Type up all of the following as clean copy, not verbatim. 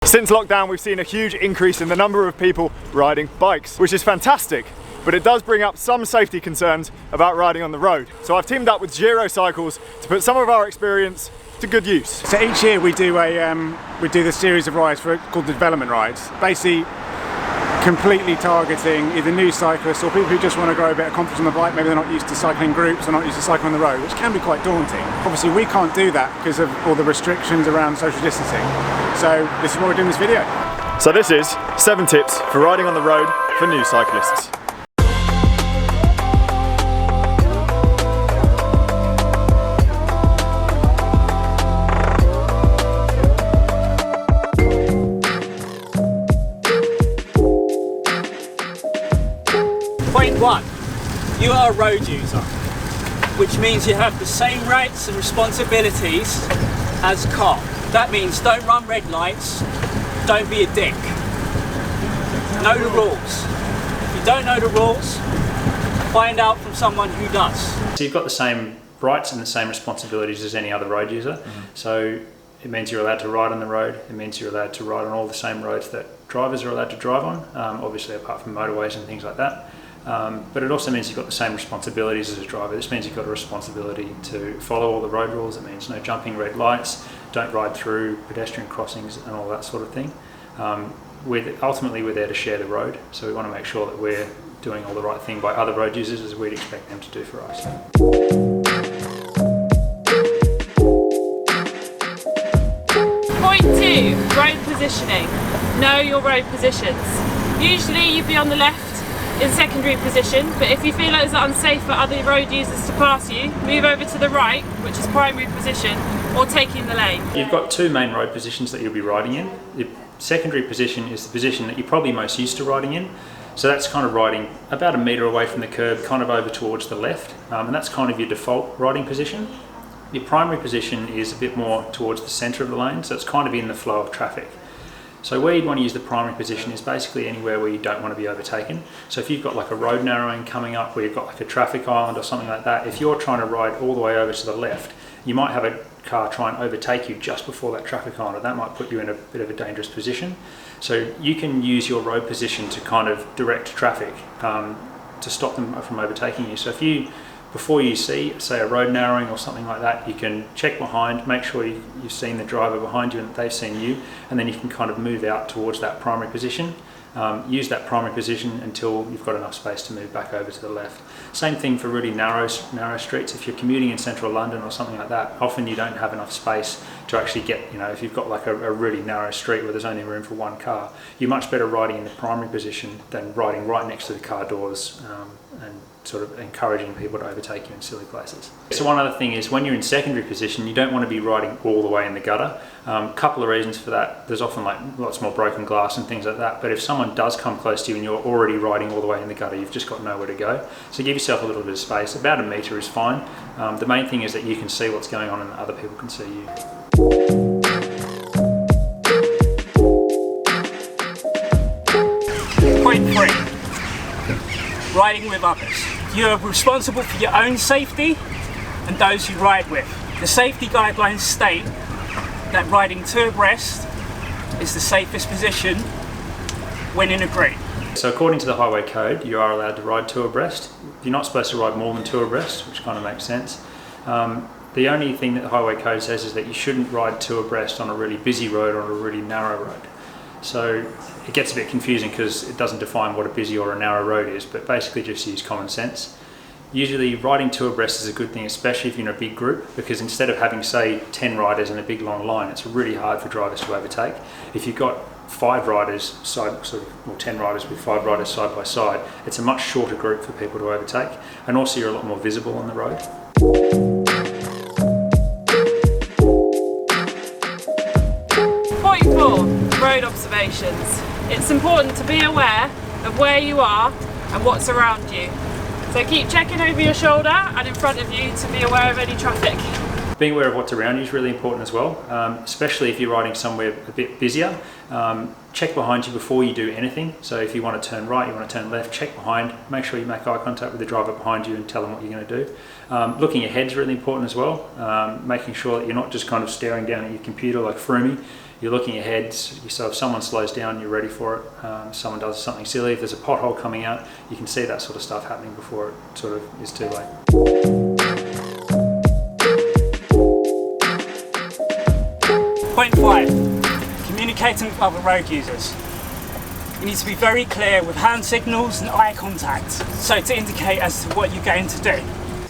Since lockdown, we've seen a huge increase in the number of people riding bikes, which is fantastic, but it does bring up some safety concerns about riding on the road. So I've teamed up with Giro Cycles to put some of our experience to good use. So each year we do this series of rides called the development rides, basically completely targeting either new cyclists or people who just want to grow a bit of confidence on the bike. Maybe they're not used to cycling groups or not used to cycling on the road, which can be quite daunting. Obviously we can't do that because of all the restrictions around social distancing. So this is what we're doing in this video. So this is 7 tips for riding on the road for new cyclists. Point 1. You are a road user, which means you have the same rights and responsibilities as a car. That means don't run red lights, don't be a dick. Know the rules. If you don't know the rules, find out from someone who does. So you've got the same rights and the same responsibilities as any other road user. So it means you're allowed to ride on the road, it means you're allowed to ride on all the same roads that drivers are allowed to drive on, obviously apart from motorways and things like that. But it also means you've got the same responsibilities as a driver. This means you've got a responsibility to follow all the road rules. It means no jumping red lights, don't ride through pedestrian crossings and all that sort of thing. Ultimately we're there to share the road, so we want to make sure that we're doing all the right thing by other road users as we'd expect them to do for us. Point 2, road positioning. Know your road positions. Usually you'd be on the left in secondary position, but if you feel it's unsafe for other road users to pass you, move over to the right, which is primary position, or taking the lane. You've got 2 main road positions that you'll be riding in. The secondary position is the position that you're probably most used to riding in. So that's kind of riding about a metre away from the curb, kind of over towards the left, and that's kind of your default riding position. Your primary position is a bit more towards the centre of the lane, so it's kind of in the flow of traffic. So where you'd want to use the primary position is basically anywhere where you don't want to be overtaken. So if you've got like a road narrowing coming up where you've got like a traffic island or something like that, if you're trying to ride all the way over to the left, you might have a car try and overtake you just before that traffic island, and that might put you in a bit of a dangerous position. So you can use your road position to kind of direct traffic to stop them from overtaking you. So if you, before you see, say, a road narrowing or something like that, you can check behind, make sure you've seen the driver behind you and that they've seen you, and then you can kind of move out towards that primary position. Use that primary position until you've got enough space to move back over to the left. Same thing for really narrow streets. If you're commuting in central London or something like that, often you don't have enough space to actually get, if you've got like a really narrow street where there's only room for one car, you're much better riding in the primary position than riding right next to the car doors and sort of encouraging people to overtake you in silly places. So one other thing is when you're in secondary position, you don't want to be riding all the way in the gutter. Couple of reasons for that. There's often like lots more broken glass and things like that, but if someone does come close to you and you're already riding all the way in the gutter, you've just got nowhere to go. So give yourself a little bit of space. About a metre is fine. The main thing is that you can see what's going on and other people can see you. Point 3. Riding with others. You are responsible for your own safety and those you ride with. The safety guidelines state that riding 2 abreast is the safest position when in a group. So according to the highway code, you are allowed to ride 2 abreast. You're not supposed to ride more than 2 abreast, which kind of makes sense. The only thing that the highway code says is that you shouldn't ride 2 abreast on a really busy road or a really narrow road. So it gets a bit confusing because it doesn't define what a busy or a narrow road is, but basically just use common sense. Usually riding 2 abreast is a good thing, especially if you're in a big group, because instead of having, say, 10 riders in a big long line, it's really hard for drivers to overtake. If you've got 5 riders, 10 riders with 5 riders side by side, it's a much shorter group for people to overtake, and also you're a lot more visible on the road. Point 4, road observations. It's important to be aware of where you are and what's around you. So keep checking over your shoulder and in front of you to be aware of any traffic. Being aware of what's around you is really important as well, especially if you're riding somewhere a bit busier. Check behind you before you do anything. So if you want to turn right, you want to turn left, check behind, make sure you make eye contact with the driver behind you and tell them what you're going to do. Looking ahead is really important as well, making sure that you're not just kind of staring down at your computer like Froomey. you're looking ahead, so if someone slows down, you're ready for it. Someone does something silly, if there's a pothole coming out, you can see that sort of stuff happening before it sort of is too late. Point 5, communicating with other road users. You need to be very clear with hand signals and eye contact, so to indicate as to what you're going to do.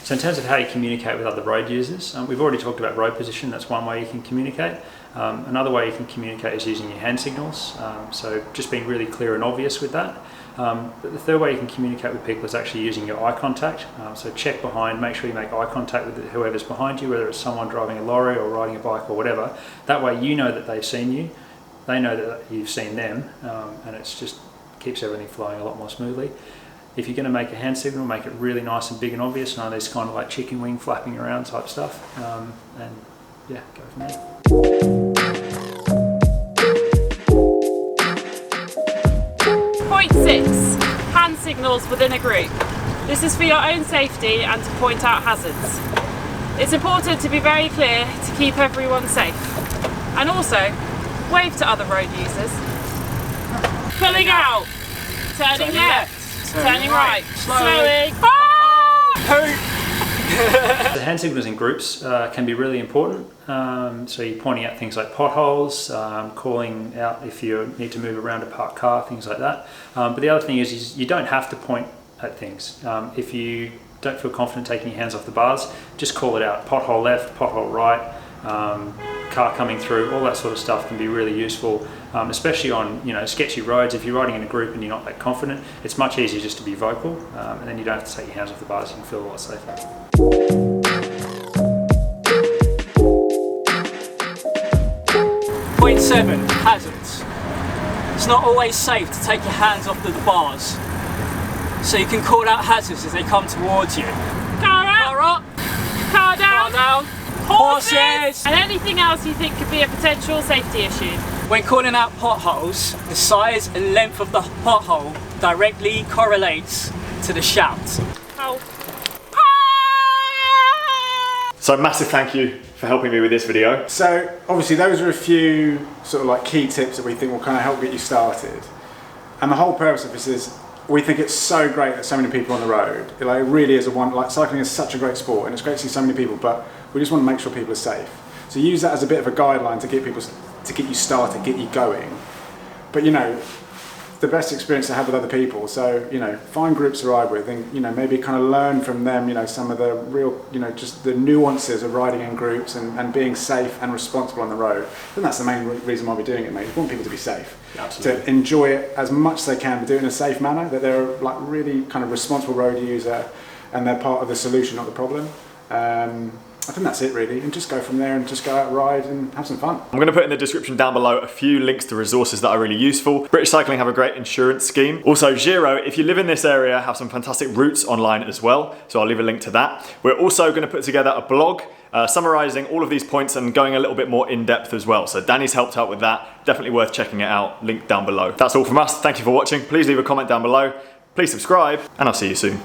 So in terms of how you communicate with other road users, we've already talked about road position, that's one way you can communicate. Another way you can communicate is using your hand signals, so just being really clear and obvious with that. But the third way you can communicate with people is actually using your eye contact. So check behind, make sure you make eye contact with whoever's behind you, whether it's someone driving a lorry or riding a bike or whatever. That way you know that they've seen you, they know that you've seen them, and it's just keeps everything flowing a lot more smoothly. If you're going to make a hand signal, make it really nice and big and obvious, none of this kind of like chicken wing flapping around type stuff, and yeah, go from there. Point 6, hand signals within a group. This is for your own safety and to point out hazards. It's important to be very clear to keep everyone safe. And also, wave to other road users. Pulling out, turning left, turning right, slowing. The hand signals in groups can be really important. So you're pointing out things like potholes, calling out if you need to move around a parked car, things like that. But the other thing is you don't have to point at things. If you don't feel confident taking your hands off the bars, just call it out. Pothole left, pothole right, car coming through, all that sort of stuff can be really useful, especially on sketchy roads. If you're riding in a group and you're not that confident, it's much easier just to be vocal, and then you don't have to take your hands off the bars, you can feel a lot safer. Point 7, hazards. It's not always safe to take your hands off the bars, so you can call out hazards as they come towards you. Car up, Car up, car down, car down, horses, and anything else you think could be a potential safety issue. When calling out potholes, the size and length of the pothole directly correlates to the shout. Help. So massive thank you for helping me with this video. So obviously those are a few sort of like key tips that we think will kind of help get you started. And the whole purpose of this is we think it's so great that so many people on the road. It really is cycling is such a great sport and it's great to see so many people, but we just want to make sure people are safe. So use that as a bit of a guideline to get you started, get you going. But the best experience to have with other people. So find groups to ride with, and maybe kind of learn from them. Some of the real, just the nuances of riding in groups and being safe and responsible on the road. I think that's the main reason why we're doing it, mate. We want people to be safe, Absolutely. to enjoy it as much as they can, but do it in a safe manner. That they're like really kind of responsible road user, and they're part of the solution, not the problem. I think that's it really, and just go from there and just go out, ride and have some fun. I'm going to put in the description down below a few links to resources that are really useful. British Cycling have a great insurance scheme. Also Giro, if you live in this area, have some fantastic routes online as well, so I'll leave a link to that. We're also going to put together a blog summarising all of these points and going a little bit more in depth as well. So Danny's helped out with that, definitely worth checking it out, link down below. That's all from us, thank you for watching. Please leave a comment down below, please subscribe, and I'll see you soon.